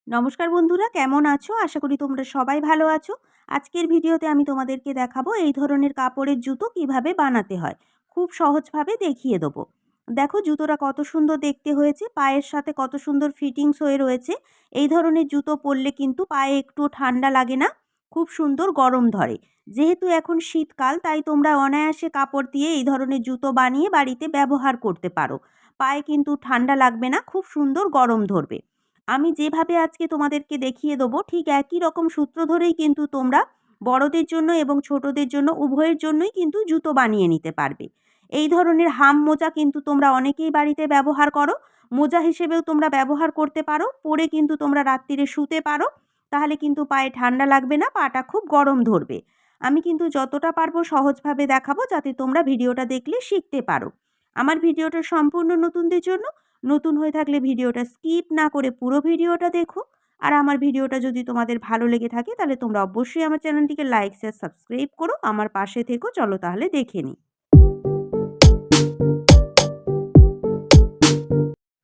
নমস্কার বন্ধুরা, কেমন আছো? আশা করি তোমরা সবাই ভালো আছো। আজকের ভিডিওতে আমি তোমাদেরকে দেখাবো এই ধরনের কাপড়ের জুতো কিভাবে বানাতে হয়। খুব সহজভাবে দেখিয়ে দেবো। দেখো জুতোটা কত সুন্দর দেখতে হয়েছে, পায়ের সাথে কত সুন্দর ফিটিংস হয়ে রয়েছে। এই ধরনের জুতো পরলে কিন্তু পায়ে একটু ঠান্ডা লাগে না, খুব সুন্দর গরম ধরে। যেহেতু এখন শীতকাল, তাই তোমরা অনায়াসে কাপড় দিয়ে এই ধরনের জুতো বানিয়ে বাড়িতে ব্যবহার করতে পারো। পায়ে কিন্তু ঠান্ডা লাগবে না, খুব সুন্দর গরম ধরবে। আমি যেভাবে আজকে তোমাদেরকে দেখিয়ে দেবো ঠিক একই রকম সূত্র ধরেই কিন্তু তোমরা বড়দের জন্য এবং ছোটদের জন্য উভয়ের জন্যই কিন্তু জুতো বানিয়ে নিতে পারবে। এই ধরনের হাম মোজা কিন্তু তোমরা অনেকেই বাড়িতে ব্যবহার করো। মোজা হিসেবেও তোমরা ব্যবহার করতে পারো, পরে কিন্তু তোমরা রাত্রিরে শুতে পারো। তাহলে কিন্তু পায়ে ঠান্ডা লাগবে না, পাটা খুব গরম ধরবে। আমি কিন্তু যতটা পারবো সহজভাবে দেখাবো, যাতে তোমরা ভিডিওটা দেখলে শিখতে পারো। আমার ভিডিওটা সম্পূর্ণ নতুনদের জন্য। নতুন হয়ে থাকলে ভিডিওটা স্কিপ না করে পুরো ভিডিওটা দেখো। আর আমার ভিডিওটা যদি তোমাদের ভালো লেগে থাকে তাহলে তোমরা অবশ্যই আমার চ্যানেলটিকে লাইক শেয়ার সাবস্ক্রাইব করো, আমার পাশে থেকো। চলো তাহলে দেখে নিই।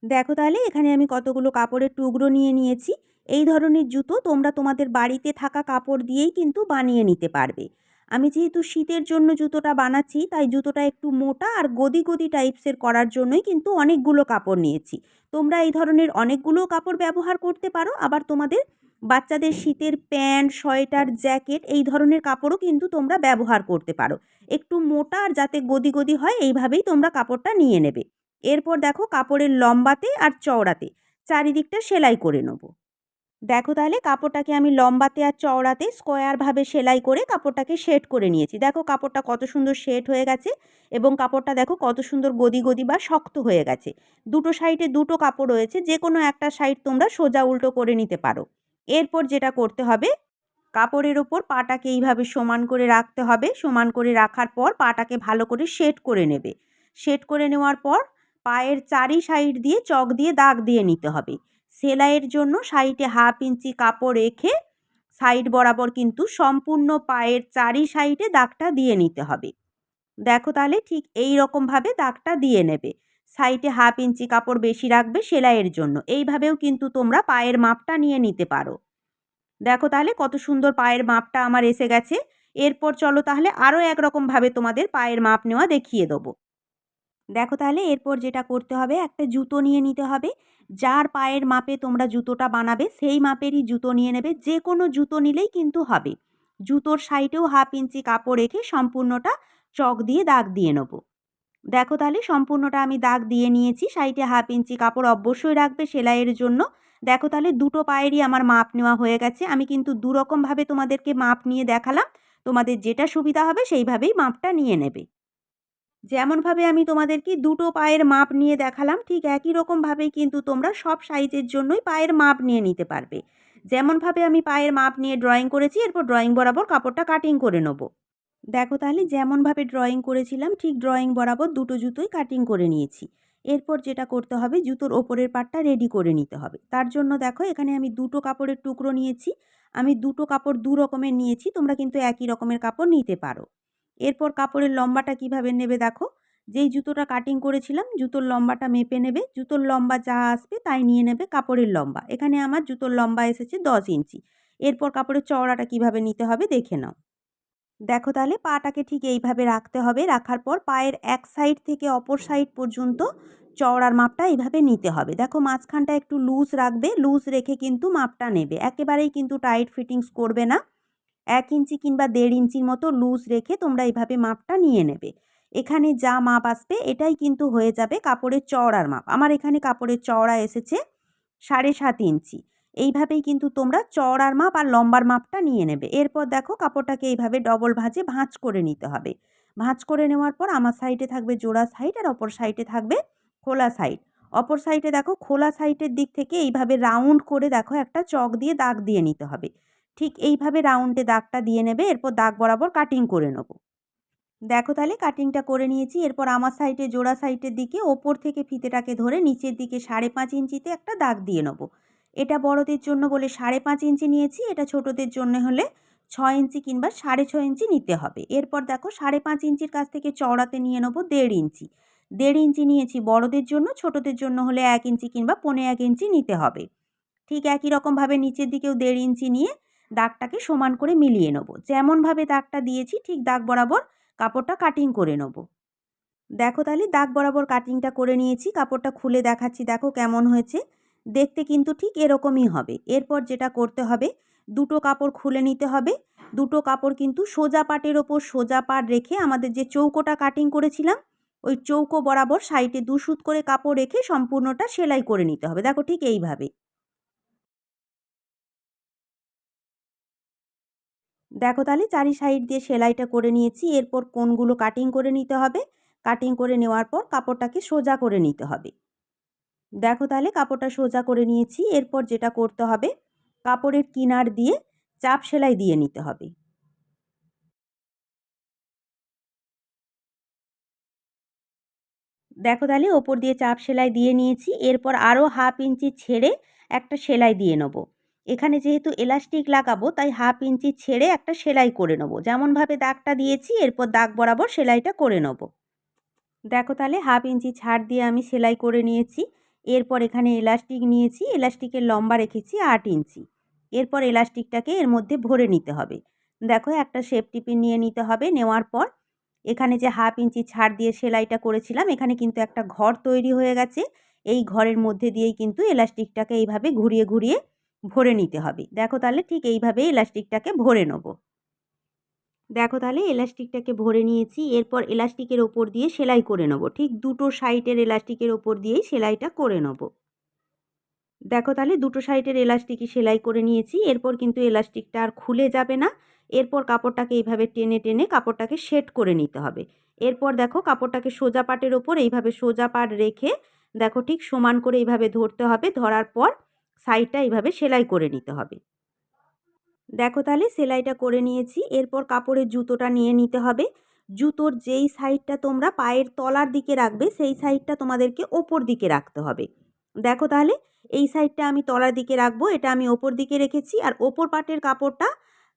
দেখো তাহলে এখানে আমি কতগুলো কাপড়ের টুকরো নিয়ে নিয়েছি। এই ধরনের জুতো তোমরা তোমাদের বাড়িতে থাকা কাপড় দিয়েই কিন্তু বানিয়ে নিতে পারবে। আমি যেহেতু শীতের জন্য জুতোটা বানাচ্ছি, তাই জুতোটা একটু মোটা আর গদি গদি টাইপসের করার জন্যই কিন্তু অনেকগুলো কাপড় নিয়েছি। তোমরা এই ধরনের অনেকগুলো কাপড় ব্যবহার করতে পারো। আবার তোমাদের বাচ্চাদের শীতের প্যান্ট, সোয়েটার, জ্যাকেট এই ধরনের কাপড়ও কিন্তু তোমরা ব্যবহার করতে পারো। একটু মোটা আর যাতে গদি গদি হয় এইভাবেই তোমরা কাপড়টা নিয়ে নেবে। এরপর দেখো কাপড়ের লম্বাতে আর চওড়াতে চারিদিকটা সেলাই করে নেব। দেখো তাহলে কাপড়টাকে আমি লম্বাতে আর চওড়াতে স্কোয়ারভাবে সেলাই করে কাপড়টাকে শেড করে নিয়েছি। দেখো কাপড়টা কত সুন্দর শেড হয়ে গেছে এবং কাপড়টা দেখো কত সুন্দর গদি গদি বা শক্ত হয়ে গেছে। দুটো সাইডে দুটো কাপড় রয়েছে, যে কোনো একটা সাইড তোমরা সোজা উল্টো করে নিতে পারো। এরপর যেটা করতে হবে, কাপড়ের ওপর পাটাকে এইভাবে সমান করে রাখতে হবে। সমান করে রাখার পর পাটাকে ভালো করে শেড করে নেবে। শেড করে নেওয়ার পর পায়ের চারি সাইড দিয়ে চক দিয়ে দাগ দিয়ে নিতে হবে। সেলাইয়ের জন্য সাইডে 1/2 ইঞ্চি কাপড় রেখে সাইড বরাবর কিন্তু সম্পূর্ণ পায়ের চারি সাইডে দাগটা দিয়ে নিতে হবে। দেখো তাহলে ঠিক এই রকমভাবে দাগটা দিয়ে নেবে। সাইডে 1/2 ইঞ্চি কাপড় বেশি রাখবে সেলাইয়ের জন্য। এইভাবেও কিন্তু তোমরা পায়ের মাপটা নিয়ে নিতে পারো। দেখো তাহলে কত সুন্দর পায়ের মাপটা আমার এসে গেছে। এরপর চলো তাহলে আরও একরকমভাবে তোমাদের পায়ের মাপ নেওয়া দেখিয়ে দেবো। দেখো তাহলে এরপর যেটা করতে হবে, একটা জুতো নিয়ে নিতে হবে। যার পায়ের মাপে তোমরা জুতোটা বানাবে সেই মাপেরই জুতো নিয়ে নেবে। যে কোনো জুতো নিলেই কিন্তু হবে। জুতোর সাইডেও 1/2 ইঞ্চি কাপড় রেখে সম্পূর্ণটা চক দিয়ে দাগ দিয়ে নেবো। দেখো তাহলে সম্পূর্ণটা আমি দাগ দিয়ে নিয়েছি। সাইডে 1/2 ইঞ্চি কাপড় অবশ্যই রাখবে সেলাইয়ের জন্য। দেখো তাহলে দুটো পায়েরই আমার মাপ নেওয়া হয়ে গেছে। আমি কিন্তু দুরকমভাবে তোমাদেরকে মাপ নিয়ে দেখালাম। তোমাদের যেটা সুবিধা হবে সেইভাবেই মাপটা নিয়ে নেবে। যেমনভাবে আমি তোমাদেরকে দুটো পায়ের মাপ নিয়ে দেখালাম, ঠিক একই রকমভাবেই কিন্তু তোমরা সব সাইজের জন্যই পায়ের মাপ নিয়ে নিতে পারবে। যেমনভাবে আমি পায়ের মাপ নিয়ে ড্রয়িং করেছি, এরপর ড্রয়িং বরাবর কাপড়টা কাটিং করে নেবো। দেখো তাহলে যেমনভাবে ড্রয়িং করেছিলাম ঠিক ড্রয়িং বরাবর দুটো জুতোই কাটিং করে নিয়েছি। এরপর যেটা করতে হবে, জুতোর ওপরের পাটটা রেডি করে নিতে হবে। তার জন্য দেখো এখানে আমি দুটো কাপড়ের টুকরো নিয়েছি। আমি দুটো কাপড় দু রকমের নিয়েছি, তোমরা কিন্তু একই রকমের কাপড় নিতে পারো। এরপর কাপড়ের লম্বাটা কিভাবে নেবে দেখো। যেই জুতোটা কাটিং করেছিলাম জুতোর লম্বাটা মেপে নেবে। জুতোর লম্বা যা আসবে তাই নিয়ে নেবে কাপড়ের লম্বা। এখানে আমার জুতোর লম্বা এসেছে 10 ইঞ্চি। এরপর কাপড়ের চওড়াটা কিভাবে নিতে হবে দেখে নাও। দেখো তাহলে পাটাকে ঠিক এইভাবে রাখতে হবে। রাখার পর পায়ের এক সাইড থেকে অপর সাইড পর্যন্ত চওড়ার মাপটা এইভাবে নিতে হবে। দেখো মাঝখানটা একটু লুজ রাখবে, লুজ রেখে কিন্তু মাপটা নেবে। একেবারেই কিন্তু টাইট ফিটিংস করবে না। 1 ইঞ্চি কিংবা 1.5 ইঞ্চির মতো লুজ রেখে তোমরা এইভাবে মাপটা নিয়ে নেবে। এখানে যা মাপ আসবে এটাই কিন্তু হয়ে যাবে কাপড়ের চওড়ার মাপ। আমার এখানে কাপড়ের চওড়া এসেছে 7.5 ইঞ্চি। এইভাবেই কিন্তু তোমরা চওড়ার মাপ আর লম্বার মাপটা নিয়ে নেবে। এরপর দেখো কাপড়টাকে এইভাবে ডবল ভাঁজে ভাঁজ করে নিতে হবে। ভাঁজ করে নেওয়ার পর আমার সাইডে থাকবে জোড়া সাইড আর অপর সাইডে থাকবে খোলা সাইড। অপর সাইডে দেখো খোলা সাইডের দিক থেকে এইভাবে রাউন্ড করে দেখো একটা চক দিয়ে দাগ দিয়ে নিতে হবে। ঠিক এইভাবে রাউন্ডে দাগটা দিয়ে নেবে। এরপর দাগ বরাবর কাটিং করে নেব। দেখো তাহলে কাটিংটা করে নিয়েছি। এরপর আমার সাইডে জোড়া সাইডের দিকে ওপর থেকে ফিতেটাকে ধরে নিচের দিকে 5.5 ইঞ্চিতে একটা দাগ দিয়ে নেব। এটা বড়দের জন্য বলে 5.5 ইঞ্চি নিয়েছি, এটা ছোটদের জন্য হলে 6 ইঞ্চি কিংবা 6.5 ইঞ্চি নিতে হবে। এরপর দেখো 5.5 ইঞ্চির কাছ থেকে চওড়াতে নিয়ে নেব 1.5 ইঞ্চি। 1.5 ইঞ্চি নিয়েছি বড়দের জন্য, ছোটদের জন্য হলে 1 ইঞ্চি কিংবা 1.25 ইঞ্চি নিতে হবে। ঠিক একই রকমভাবে নিচের দিকেও 1.5 ইঞ্চি নিয়ে দাগটাকে সমান করে মিলিয়ে নেব। যেমনভাবে দাগটা দিয়েছি ঠিক দাগ বরাবর কাপড়টা কাটিং করে নেব। দেখো তাহলে দাগ বরাবর কাটিংটা করে নিয়েছি, কাপড়টা খুলে দেখাচ্ছি, দেখো কেমন হয়েছে। দেখতে কিন্তু ঠিক এরকমই হবে। এরপর যেটা করতে হবে, দুটো কাপড় খুলে নিতে হবে। দুটো কাপড় কিন্তু সোজা পাটের ওপর সোজা পাট রেখে আমাদের যে চৌকোটা কাটিং করেছিলাম ওই চৌকো বরাবর সাইডে 2 সুত করে কাপড় রেখে সম্পূর্ণটা সেলাই করে নিতে হবে। দেখো ঠিক এইভাবে। দেখো তাহলে চারি সাইড দিয়ে সেলাইটা করে নিয়েছি। এরপর কোণগুলো কাটিং করে নিতে হবে। কাটিং করে নেওয়ার পর কাপড়টাকে সোজা করে নিতে হবে। দেখো তাহলে কাপড়টা সোজা করে নিয়েছি। এরপর যেটা করতে হবে, কাপড়ের কিনার দিয়ে চাপ সেলাই দিয়ে নিতে হবে। দেখো তাহলে ওপর দিয়ে চাপ সেলাই দিয়ে নিয়েছি। এরপর আরও 1/2 ইঞ্চি ছেড়ে একটা সেলাই দিয়ে নেব। এখানে যেহেতু এলাস্টিক লাগাবো তাই 1/2 ইঞ্চি ছেড়ে একটা সেলাই করে নেব। যেমনভাবে দাগটা দিয়েছি এরপর দাগ বরাবর সেলাইটা করে নেব। দেখো তাহলে 1/2 ইঞ্চি ছাড় দিয়ে আমি সেলাই করে নিয়েছি। এরপর এখানে এলাস্টিক নিয়েছি, এলাস্টিকের লম্বা রেখেছি 8 ইঞ্চি। এরপর এলাস্টিকটাকে এর মধ্যে ভরে নিতে হবে। দেখো একটা সেফটি পিন নিয়ে নিতে হবে। নেওয়ার পর এখানে যে 1/2 ইঞ্চি ছাড় দিয়ে সেলাইটা করেছিলাম এখানে কিন্তু একটা ঘর তৈরি হয়ে গেছে। এই ঘরের মধ্যে দিয়েই কিন্তু এলাস্টিকটাকে এইভাবে ঘুরিয়ে ঘুরিয়ে ভরে নিতে হবে। দেখো তাহলে ঠিক এইভাবে এলাস্টিকটাকে ভরে নেব। দেখো তাহলে এলাস্টিকটাকে ভরে নিয়েছি। এরপর এলাস্টিকের ওপর দিয়ে সেলাই করে নেব। ঠিক দুটো সাইডের এলাস্টিকের ওপর দিয়েই সেলাইটা করে নেব। দেখো তাহলে দুটো সাইডের এলাস্টিকই সেলাই করে নিয়েছি। এরপর কিন্তু এলাস্টিকটা আর খুলে যাবে না। এরপর কাপড়টাকে এইভাবে টেনে টেনে কাপড়টাকে সেট করে নিতে হবে। এরপর দেখো কাপড়টাকে সোজা পাটের ওপর এইভাবে সোজা পাট রেখে দেখো ঠিক সমান করে এইভাবে ধরতে হবে। ধরার পর সাইডটা এইভাবে সেলাই করে নিতে হবে। দেখো তাহলে সেলাইটা করে নিয়েছি। এরপর কাপড়ের জুতোটা নিয়ে নিতে হবে। জুতোর যেই সাইডটা তোমরা পায়ের তলার দিকে রাখবে সেই সাইডটা তোমাদেরকে ওপর দিকে রাখতে হবে। দেখো তাহলে এই সাইডটা আমি তলার দিকে রাখবো, এটা আমি ওপর দিকে রেখেছি। আর ওপর পাটের কাপড়টা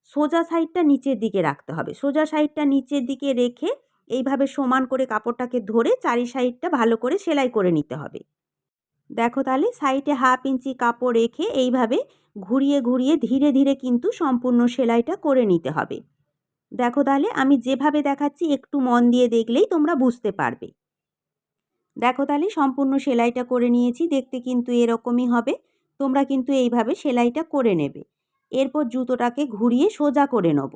সোজা সাইডটা নিচের দিকে রাখতে হবে। সোজা সাইডটা নিচের দিকে রেখে এইভাবে সমান করে কাপড়টাকে ধরে চারি সাইডটা ভালো করে সেলাই করে নিতে হবে। দেখো তাহলে সাইডে 1/2 ইঞ্চি কাপড় রেখে এইভাবে ঘুরিয়ে ঘুরিয়ে ধীরে ধীরে কিন্তু সম্পূর্ণ সেলাইটা করে নিতে হবে। দেখো তাহলে আমি যেভাবে দেখাচ্ছি একটু মন দিয়ে দেখলেই তোমরা বুঝতে পারবে। দেখো তাহলে সম্পূর্ণ সেলাইটা করে নিয়েছি। দেখতে কিন্তু এরকমই হবে। তোমরা কিন্তু এইভাবে সেলাইটা করে নেবে। এরপর জুতোটাকে ঘুরিয়ে সোজা করে নেব।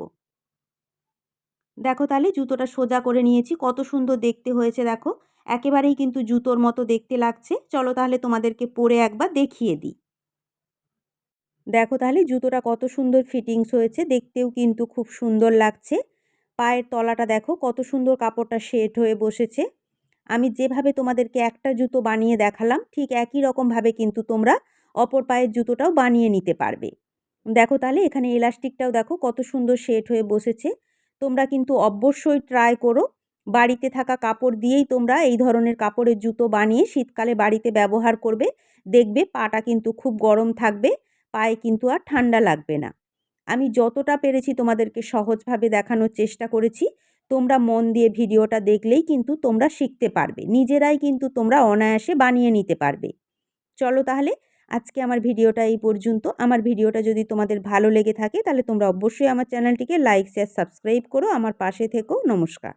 দেখো তাহলে জুতোটা সোজা করে নিয়েছি। কত সুন্দর দেখতে হয়েছে দেখো। একেবারেই কিন্তু জুতোর মতো দেখতে লাগছে। চলো তাহলে তোমাদেরকে পরে একবার দেখিয়ে দিই। দেখো তাহলে জুতোটা কত সুন্দর ফিটিংস হয়েছে। দেখতেও কিন্তু খুব সুন্দর লাগছে। পায়ের তলাটা দেখো কত সুন্দর কাপড়টা সেট হয়ে বসেছে। আমি যেভাবে তোমাদেরকে একটা জুতো বানিয়ে দেখালাম ঠিক একই রকমভাবে কিন্তু তোমরা অপর পায়ের জুতোটাও বানিয়ে নিতে পারবে। দেখো তাহলে এখানে এলাস্টিকটাও দেখো কত সুন্দর সেট হয়ে বসেছে। তোমরা কিন্তু অবশ্যই ট্রাই করো। বাড়িতে থাকা কাপড় দিয়েই তোমরা এই ধরনের কাপড়ের জুতো বানিয়ে শীতকালে বাড়িতে ব্যবহার করবে। দেখবে পাটা কিন্তু খুব গরম থাকবে, পায়ে কিন্তু আর ঠান্ডা লাগবে না। আমি যতটা পেরেছি তোমাদেরকে সহজভাবে দেখানোর চেষ্টা করেছি। তোমরা মন দিয়ে ভিডিওটা দেখলেই কিন্তু তোমরা শিখতে পারবে। নিজেরাই কিন্তু তোমরা অনায়াসে বানিয়ে নিতে পারবে। চলো তাহলে আজকে আমার ভিডিওটা এই পর্যন্ত। আমার ভিডিওটা যদি তোমাদের ভালো লেগে থাকে তাহলে তোমরা অবশ্যই আমার চ্যানেলটিকে লাইক, শেয়ার, সাবস্ক্রাইব করো। আমার পাশে থেকো। নমস্কার।